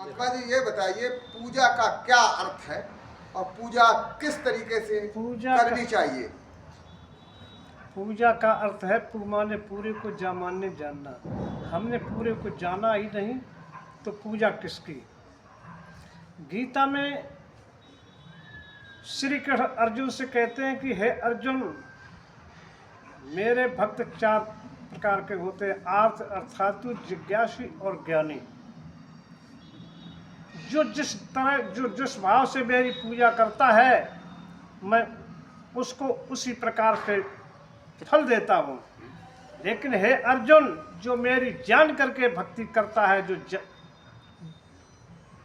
महात्मा जी ये बताइए पूजा का क्या अर्थ है और पूजा किस तरीके से करनी चाहिए। पूजा का अर्थ है माने पूरे को मानने जानना। हमने पूरे को जाना ही नहीं तो पूजा किसकी। गीता में श्री कृष्ण अर्जुन से कहते हैं कि हे अर्जुन, मेरे भक्त चार प्रकार के होते हैं, आर्थ, अर्थातु, जिज्ञासी और ज्ञानी। जो जिस भाव से मेरी पूजा करता है मैं उसको उसी प्रकार से फल देता हूँ। लेकिन हे अर्जुन, जो मेरी जान करके भक्ति करता है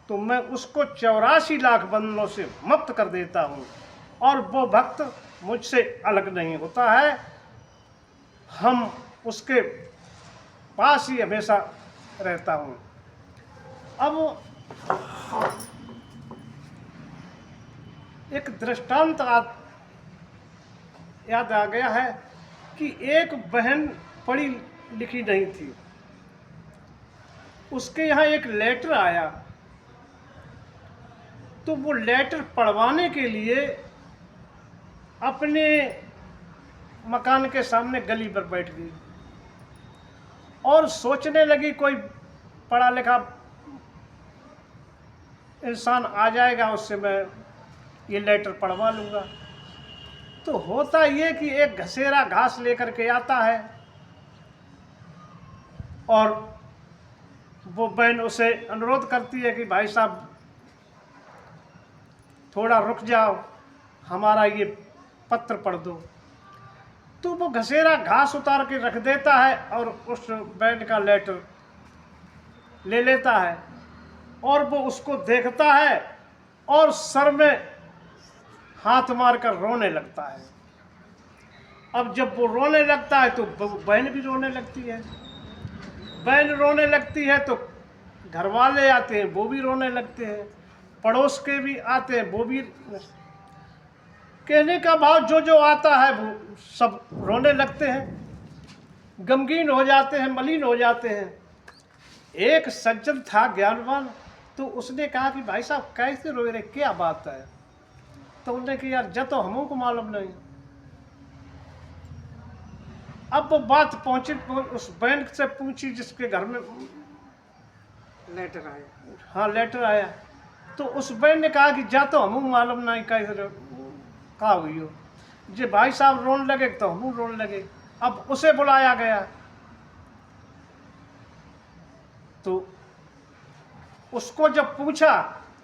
तो मैं उसको 84 लाख बंधनों से मुक्त कर देता हूँ और वो भक्त मुझसे अलग नहीं होता है। हम उसके पास ही हमेशा रहता हूँ। अब एक दृष्टांत याद आ गया है कि एक बहन पढ़ी लिखी नहीं थी, उसके यहाँ एक लेटर आया तो वो लेटर पढ़वाने के लिए अपने मकान के सामने गली पर बैठ गई और सोचने लगी कोई पढ़ा लिखा इंसान आ जाएगा, उससे मैं ये लेटर पढ़वा लूँगा। तो होता ये कि एक घसेरा घास लेकर के आता है और वो बहन उसे अनुरोध करती है कि भाई साहब थोड़ा रुक जाओ, हमारा ये पत्र पढ़ दो। तो वो घसेरा घास उतार के रख देता है और उस बहन का लेटर ले लेता है और वो उसको देखता है और सर में हाथ मारकर रोने लगता है। अब जब वो रोने लगता है तो बहन भी रोने लगती है। बहन रोने लगती है तो घर वाले आते हैं, वो भी रोने लगते हैं, पड़ोस के भी आते हैं, वो भी। कहने का भाव जो आता है वो सब रोने लगते हैं, गमगीन हो जाते हैं, मलिन हो जाते हैं। एक सज्जन था ज्ञानवान, तो उसने कहा कि भाई साहब कैसे रो रहे, क्या बात है। तो उन्होंने कहा यार जब तो हमको मालूम नहीं। अब वो बात पहुंची उस बहन से पूछी जिसके घर में लेटर आया। हाँ लेटर आया। तो उस बहन ने कहा कि जा तो हमको मालूम नहीं कैसे कहा हुई हो। जे भाई साहब रोने लगे तो हम रोने लगे। अब उसे बुलाया गया तो उसको जब पूछा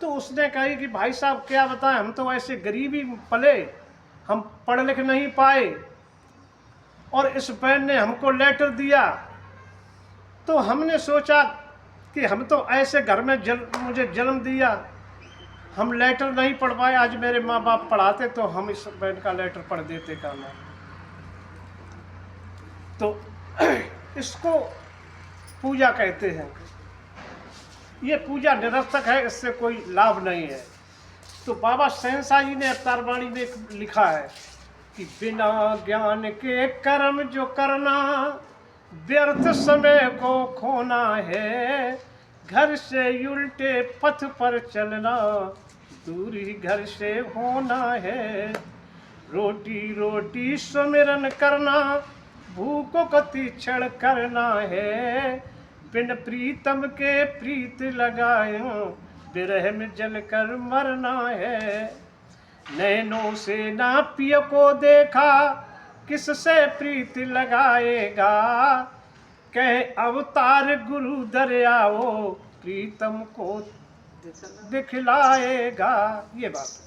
तो उसने कही कि भाई साहब क्या बताएं, हम तो ऐसे गरीबी पले, हम पढ़ लिख नहीं पाए और इस बहन ने हमको लेटर दिया तो हमने सोचा कि हम तो ऐसे घर में मुझे जन्म दिया, हम लेटर नहीं पढ़ पाए। आज मेरे माँ बाप पढ़ाते तो हम इस बहन का लेटर पढ़ देते का ना। तो इसको पूजा कहते हैं। ये पूजा निरर्थक है, इससे कोई लाभ नहीं है। तो बाबा शहंशाह जी ने अवतार वाणी में लिखा है कि बिना ज्ञान के कर्म जो करना व्यर्थ समय को खोना है। घर से उल्टे पथ पर चलना दूरी घर से होना है। रोटी रोटी सुमिरन करना भूखों को तीक्षण करना है। बिन प्रीतम के प्रीत लगायो विरह में जल कर मरना है। नैनों से ना पिय को देखा किससे प्रीत लगाएगा। कहे अवतार गुरु दरियाओ प्रीतम को दिखलाएगा। ये बात है।